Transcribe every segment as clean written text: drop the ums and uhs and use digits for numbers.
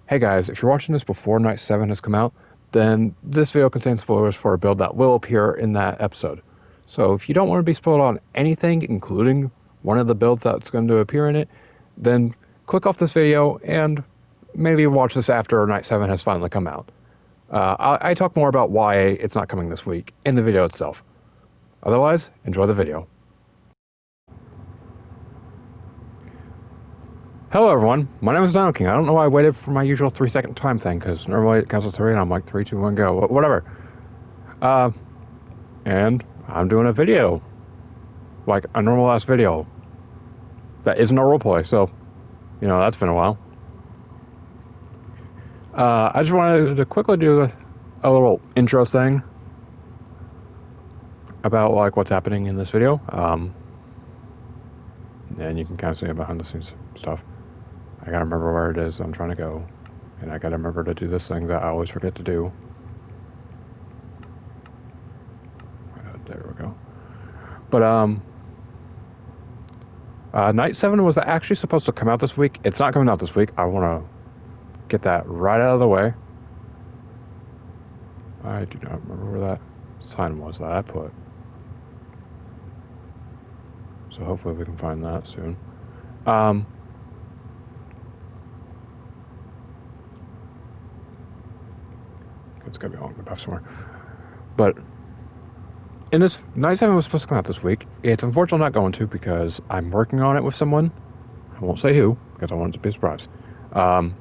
Hey guys, if you're watching this before Night 7 has come out, then this video contains spoilers for a build that will appear in that episode. So if you don't want to be spoiled on anything, including one of the builds that's going to appear in it, then click off this video and maybe watch this after Night 7 has finally come out. I talk more about why it's not coming this week in the video itself. Otherwise, enjoy the video. Hello everyone, my name is Dino King. I don't know why I waited for my usual 3-second time thing, because normally it counts to 3 and I'm like 3, 2, 1, go, whatever. And I'm doing a video. Like a normal ass video. That isn't a roleplay, so, you know, that's been a while. I just wanted to quickly do a little intro thing about like what's happening in this video. And you can kind of see behind the scenes stuff. I gotta remember where it is I'm trying to go. And I gotta remember to do this thing that I always forget to do. There we go. But, Night 7 was actually supposed to come out this week. It's not coming out this week. I want to get that right out of the way. I do not remember where that sign was that I put. So hopefully we can find that soon. It's gotta be along the path somewhere. But in this, Night 7 was supposed to come out this week. It's unfortunately not going to because I'm working on it with someone. I won't say who because I want it to be a surprise. I'm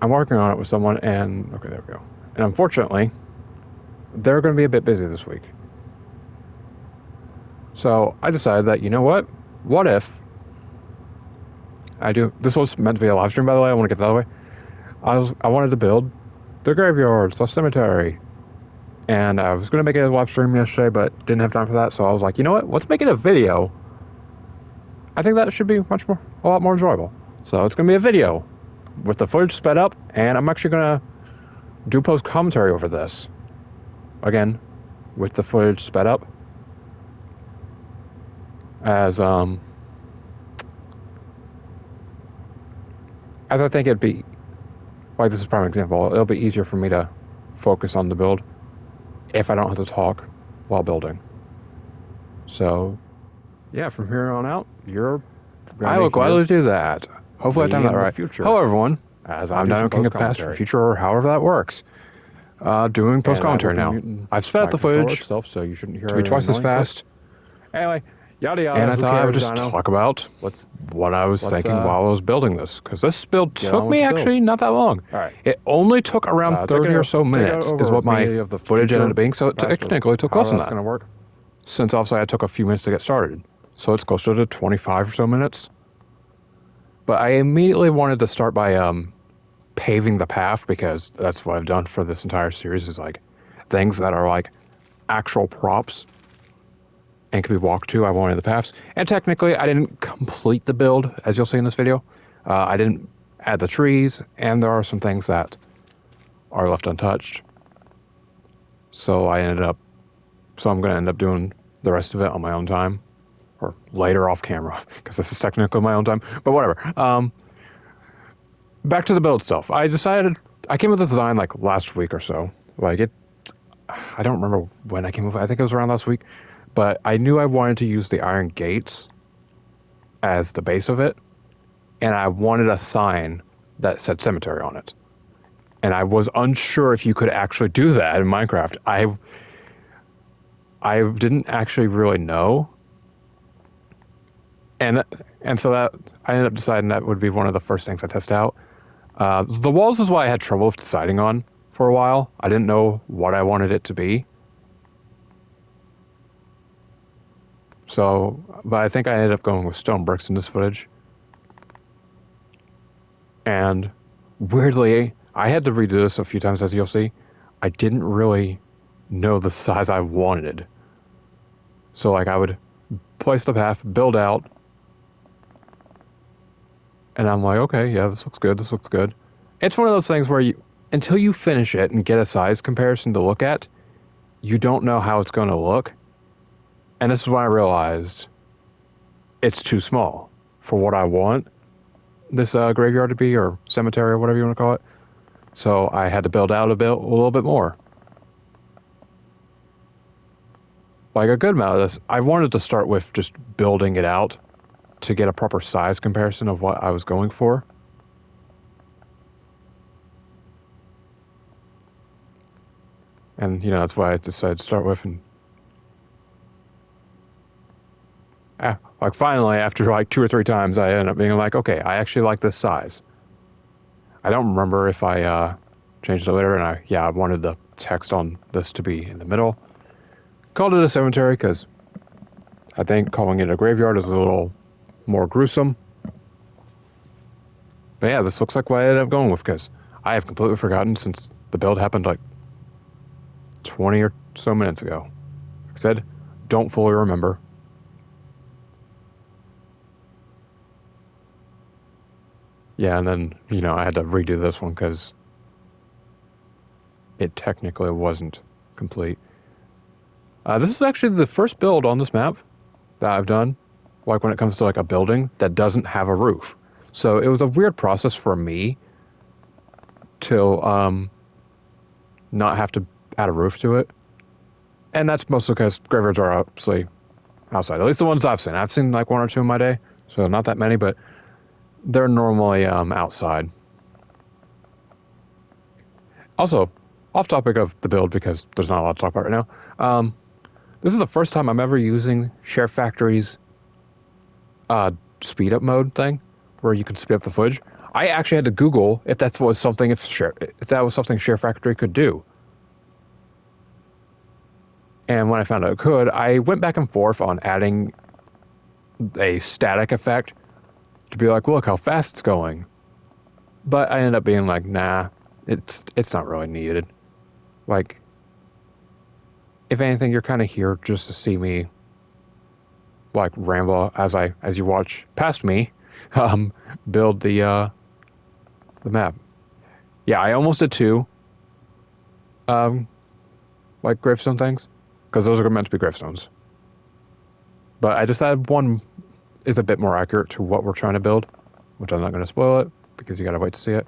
working on it with someone, and okay, there we go. And unfortunately, they're going to be a bit busy this week. So I decided that, you know what? What if I do? This was meant to be a live stream, by the way. I want to get that out of the way. I wanted to build the graveyard, the cemetery, and I was going to make it a live stream yesterday, but didn't have time for that. So I was like, you know what? Let's make it a video. I think that should be a lot more enjoyable. So it's going to be a video with the footage sped up, and I'm actually going to do post commentary over this. Again, with the footage sped up. As I think it'd be, like this is a prime example, it'll be easier for me to focus on the build if I don't have to talk while building. So, yeah, from here on out, I will gladly do that. Hopefully I timed that right. Hello everyone, as I'm Dino King of Past or Future, or however that works. Doing post commentary now. I've sped up the footage itself, so you shouldn't hear to be twice as fast. Anyway, yada yada. And I thought I would just talk about what I was thinking while I was building this, because this build took me actually not that long. Alright. It only took around 30 or so minutes is what my footage ended up being, so it technically took less than that. Gonna work. Since obviously I took a few minutes to get started. So it's closer to 25 or so minutes. But I immediately wanted to start by paving the path, because that's what I've done for this entire series, is like things that are like actual props and can be walked to. I wanted the paths. And technically, I didn't complete the build, as you'll see in this video. I didn't add the trees, and there are some things that are left untouched. So I'm going to end up doing the rest of it on my own time. Or later off camera, because this is technically my own time. But whatever. Back to the build stuff. I came with the design like last week or so. I don't remember when I came with it. I think it was around last week. But I knew I wanted to use the iron gates as the base of it. And I wanted a sign that said cemetery on it. And I was unsure if you could actually do that in Minecraft. I didn't actually really know. And so that I ended up deciding that would be one of the first things I test out. The walls is what I had trouble deciding on for a while. I didn't know what I wanted it to be. So, but I think I ended up going with stone bricks in this footage. And weirdly, I had to redo this a few times, as you'll see. I didn't really know the size I wanted. So like I would place the path, build out, and I'm like, okay, yeah, this looks good, this looks good. It's one of those things where until you finish it and get a size comparison to look at, you don't know how it's going to look. And this is when I realized it's too small for what I want. this graveyard to be, or cemetery, or whatever you want to call it. So I had to build out a little bit more. Like a good amount of this, I wanted to start with just building it out to get a proper size comparison of what I was going for. And, that's why I decided to start with. And like finally, after like 2 or 3 times, I ended up being like, okay, I actually like this size. I don't remember if I changed it later, and I wanted the text on this to be in the middle. Called it a cemetery because I think calling it a graveyard is a little more gruesome. But yeah, this looks like what I ended up going with because I have completely forgotten since the build happened like 20 or so minutes ago. Like I said, don't fully remember. Yeah, and then, I had to redo this one because it technically wasn't complete. This is actually the first build on this map that I've done, like when it comes to like a building that doesn't have a roof. So it was a weird process for me to not have to add a roof to it. And that's mostly because graveyards are obviously outside. At least the ones I've seen. I've seen like 1 or 2 in my day, so not that many, but they're normally outside. Also, off topic of the build because there's not a lot to talk about right now. This is the first time I'm ever using Share Factory's speed up mode thing, where you can speed up the footage. I actually had to Google if that was something Share Factory could do. And when I found out it could, I went back and forth on adding a static effect to be like, look how fast it's going. But I ended up being like, nah, it's not really needed. Like, if anything, you're kind of here just to see me like ramble as you watch past me build the map. Yeah, I almost did 2 like gravestone things because those are meant to be gravestones. But I decided 1 is a bit more accurate to what we're trying to build, which I'm not going to spoil it because you got to wait to see it.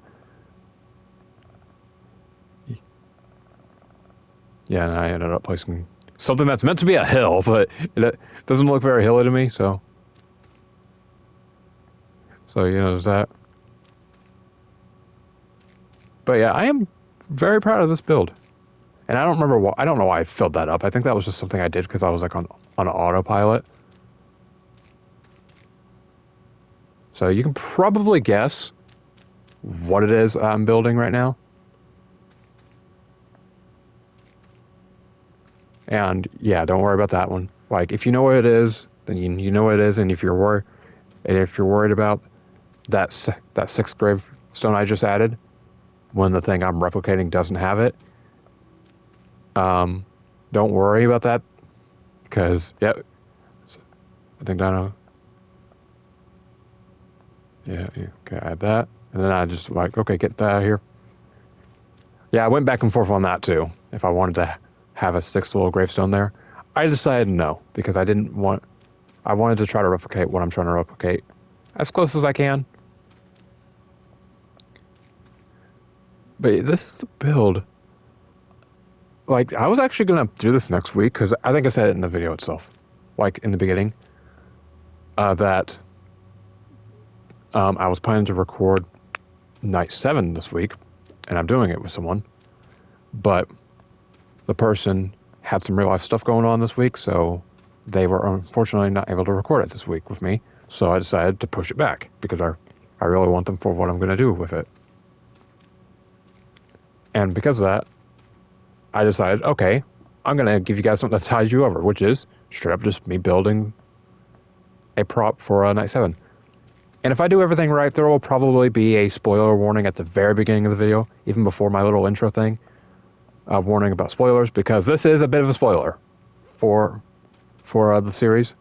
Yeah, and I ended up placing something that's meant to be a hill, but it doesn't look very hilly to me, so there's that. But yeah, I am very proud of this build. And I don't know why I filled that up. I think that was just something I did because I was like on autopilot. So you can probably guess what it is I'm building right now. And yeah, don't worry about that one. Like, if you know what it is, then you know what it is. And if you're worried about that 6th gravestone I just added, when the thing I'm replicating doesn't have it, don't worry about that, because I think Dino. Yeah, okay, add that, and then I just like, okay, get that out of here. Yeah, I went back and forth on that too. If I wanted to have a 6th little gravestone there, I decided no, because I wanted to try to replicate what I'm trying to replicate as close as I can. But this is the build. Like, I was actually going to do this next week, because I think I said it in the video itself, like in the beginning, that I was planning to record night 7 this week, and I'm doing it with someone, but the person had some real life stuff going on this week, so they were unfortunately not able to record it this week with me, so I decided to push it back, because I really want them for what I'm going to do with it. And because of that, I decided, okay, I'm going to give you guys something that ties you over, which is straight up just me building a prop for Night 7. And if I do everything right, there will probably be a spoiler warning at the very beginning of the video, even before my little intro thing, warning about spoilers, because this is a bit of a spoiler for the series.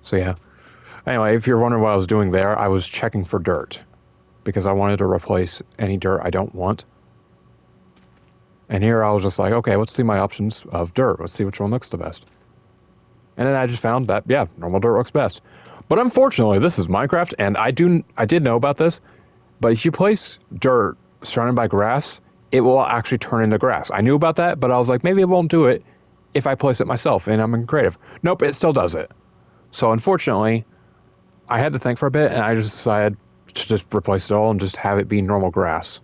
So yeah. Anyway, if you're wondering what I was doing there, I was checking for dirt, because I wanted to replace any dirt I don't want. And here I was just like, okay, let's see my options of dirt. Let's see which one looks the best. And then I just found that, yeah, normal dirt looks best. But unfortunately, this is Minecraft, and I did know about this. But if you place dirt surrounded by grass, it will actually turn into grass. I knew about that, but I was like, maybe it won't do it if I place it myself and I'm in creative. Nope, it still does it. So unfortunately, I had to think for a bit, and I just decided to just replace it all and just have it be normal grass.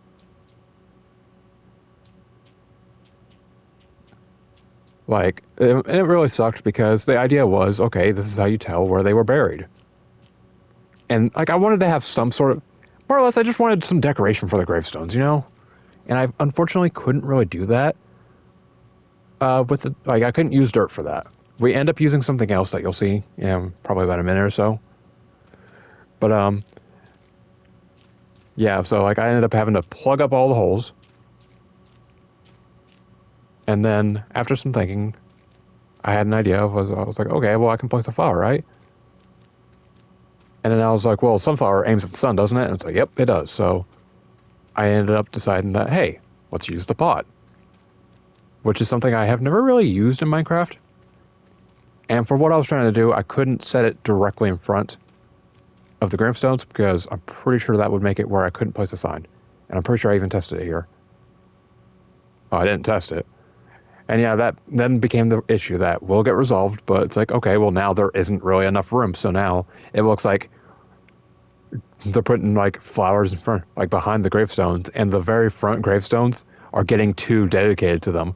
Like, it really sucked because the idea was, okay, this is how you tell where they were buried. And, like, I wanted to have some sort of, more or less, I just wanted some decoration for the gravestones, you know? And I unfortunately couldn't really do that. I couldn't use dirt for that. We end up using something else that you'll see in probably about a minute or so. But, yeah, so, like, I ended up having to plug up all the holes. And then, after some thinking, I had an idea. I was like, okay, well, I can place a flower, right? And then I was like, well, sunflower aims at the sun, doesn't it? And it's like, yep, it does. So I ended up deciding that, hey, let's use the pot. Which is something I have never really used in Minecraft. And for what I was trying to do, I couldn't set it directly in front of the gravestones because I'm pretty sure that would make it where I couldn't place a sign. And I'm pretty sure I even tested it here. Oh, I didn't test it. And yeah, that then became the issue that will get resolved, but it's like, okay, well now there isn't really enough room, so now it looks like they're putting like flowers in front, like behind the gravestones, and the very front gravestones are getting too dedicated to them.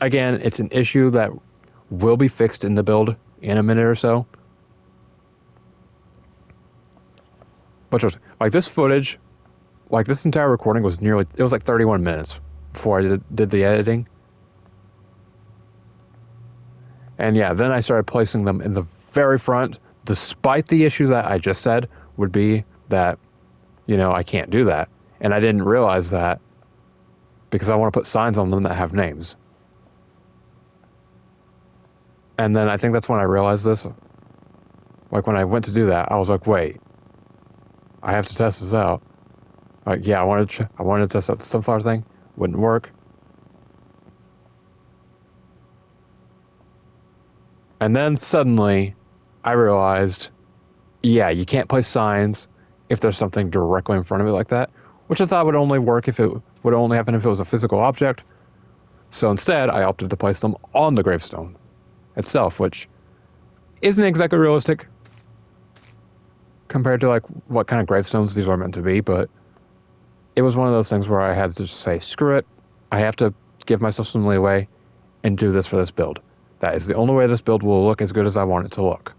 Again, it's an issue that will be fixed in the build in a minute or so. But just, like this footage, like this entire recording was it was like 31 minutes before I did the editing. And yeah, then I started placing them in the very front, despite the issue that I just said would be that, you know, I can't do that. And I didn't realize that because I want to put signs on them that have names. And then I think that's when I realized this. Like when I went to do that, I was like, wait, I have to test this out. Like, yeah, I wanted to test out the sunflower thing. Wouldn't work. And then suddenly, I realized, yeah, you can't place signs if there's something directly in front of it like that, which I thought would only work if it would only happen if it was a physical object. So instead, I opted to place them on the gravestone itself, which isn't exactly realistic compared to like what kind of gravestones these are meant to be, but it was one of those things where I had to just say, screw it, I have to give myself some leeway and do this for this build. That is the only way this build will look as good as I want it to look.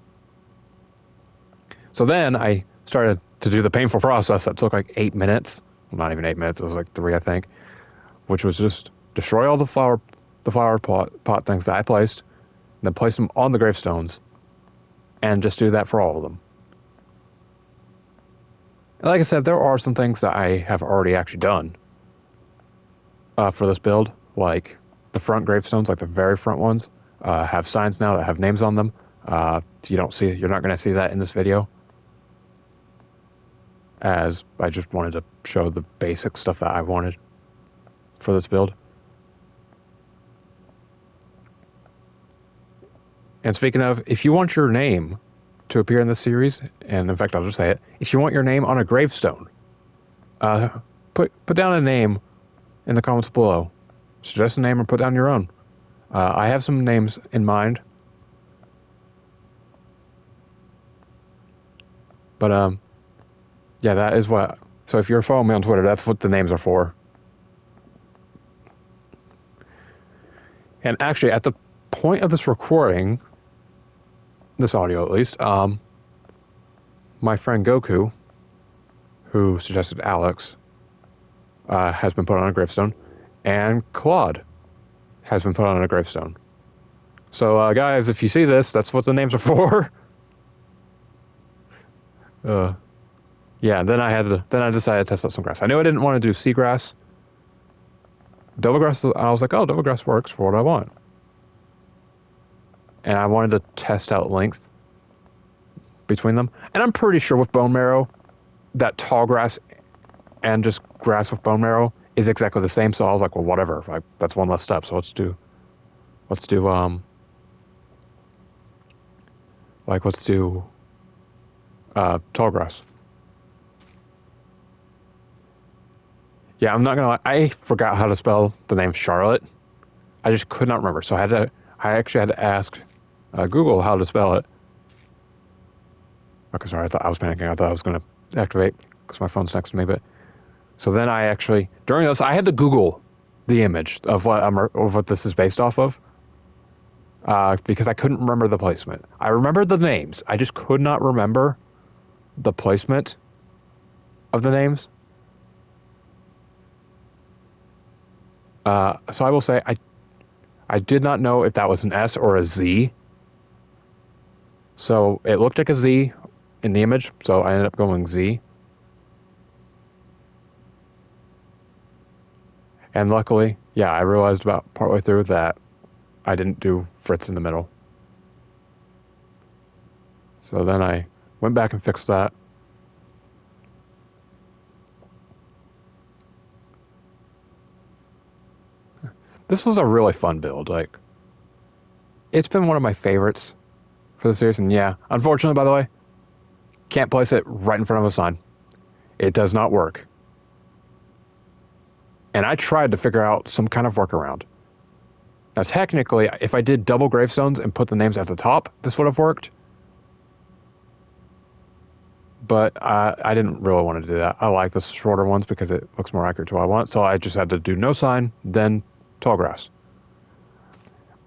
So then I started to do the painful process that took like 8 minutes. Well, not even 8 minutes, it was like 3, I think. Which was just destroy all the flower pot things that I placed, then place them on the gravestones, and just do that for all of them. And like I said, there are some things that I have already actually done for this build, like the front gravestones, like the very front ones. Have signs now that have names on them. You're not going to see that in this video, as I just wanted to show the basic stuff that I wanted for this build. And speaking of, if you want your name to appear in this series, and in fact I'll just say it, if you want your name on a gravestone, put down a name in the comments below. Suggest a name or put down your own. I have some names in mind. But, yeah, that is what... So if you're following me on Twitter, that's what the names are for. And actually, at the point of this recording, this audio at least, my friend Goku, who suggested Alex, has been put on a gravestone, and Claude has been put on a gravestone. So, guys, if you see this, that's what the names are for. Yeah, then I decided to test out some grass. I knew I didn't want to do seagrass. Double grass, I was like, oh, double grass works for what I want. And I wanted to test out length between them. And I'm pretty sure with bone marrow, that tall grass and just grass with bone marrow is exactly the same. So I was like, well, whatever. Like, that's one less step. So let's do Tall grass. Yeah, I'm not gonna lie. I forgot how to spell the name Charlotte. I just could not remember. So I actually had to ask Google how to spell it. Okay, sorry. I thought I was panicking. I thought I was gonna activate because my phone's next to me. But so then I actually during this I had to Google the image of what this is based off of because I couldn't remember the placement. I remembered the names. I just could not remember the placement of the names. So I will say I did not know if that was an S or a Z. So it looked like a Z in the image, so I ended up going Z. And luckily, yeah, I realized about partway through that I didn't do Fritz in the middle. So then I went back and fixed that. This was a really fun build. Like, it's been one of my favorites for the series. And yeah, unfortunately, by the way, can't place it right in front of a sign. It does not work. And I tried to figure out some kind of workaround. Now, technically, if I did double gravestones and put the names at the top, this would have worked. But I didn't really want to do that. I like the shorter ones because it looks more accurate to what I want. So I just had to do no sign, then tall grass.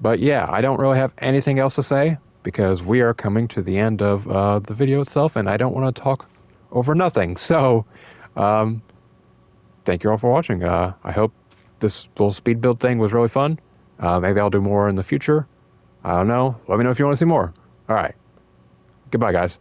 But yeah, I don't really have anything else to say because we are coming to the end of the video itself and I don't want to talk over nothing. So thank you all for watching. I hope this little speed build thing was really fun. Maybe I'll do more in the future. I don't know. Let me know if you want to see more. All right. Goodbye, guys.